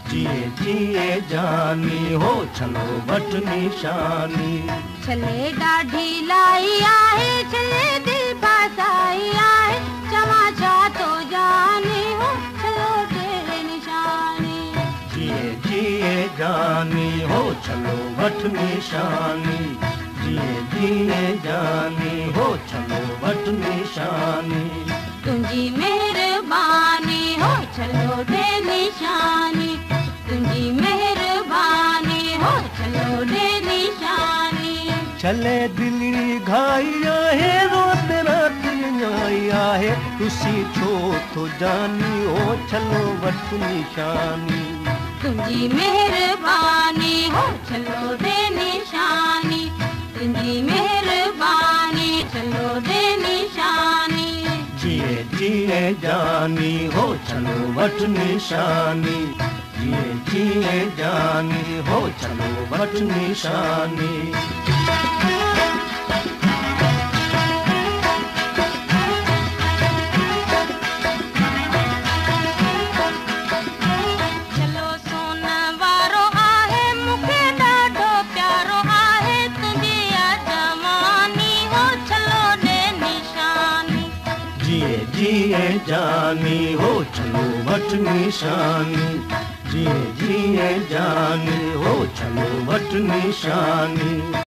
जिए जिए जानी हो चलो वट निशानी। छले ॾाढी लाई आहे, छले दिल फासाई आहे, चवा छा तो जानी हो चलो तेरे निशानी। जिए जिए जानी हो चलो वट निशानी। जिए जिए जानी हो चलो वट निशानी। तुंहिंजी मेहरबानी हो चलो दे निशानी। तुंहिंजी मेहरबानी हो चलो दे निशानी। छले दिली घाई आहे, रोत रात आई आहे, तुसी छो तो जानी हो चलो वट निशानी। तुंहिंजी मेहरबानी हो चलो दे निशानी। तुंहिंजी मेहरबानी चलो दे निशानी। जिए जिए जानी हो चलो वट निशानी। जिए जिए जानी हो चलो वट निशानी। चलो सोन वारो आहे, मूंखे ॾाढो प्यारो आहे, तुंहिंजी जवानी हो चलो दे निशानी। जिए जिए जानी हो चलो वट निशानी। जिए जिए जानी हो चलो वट निशानी।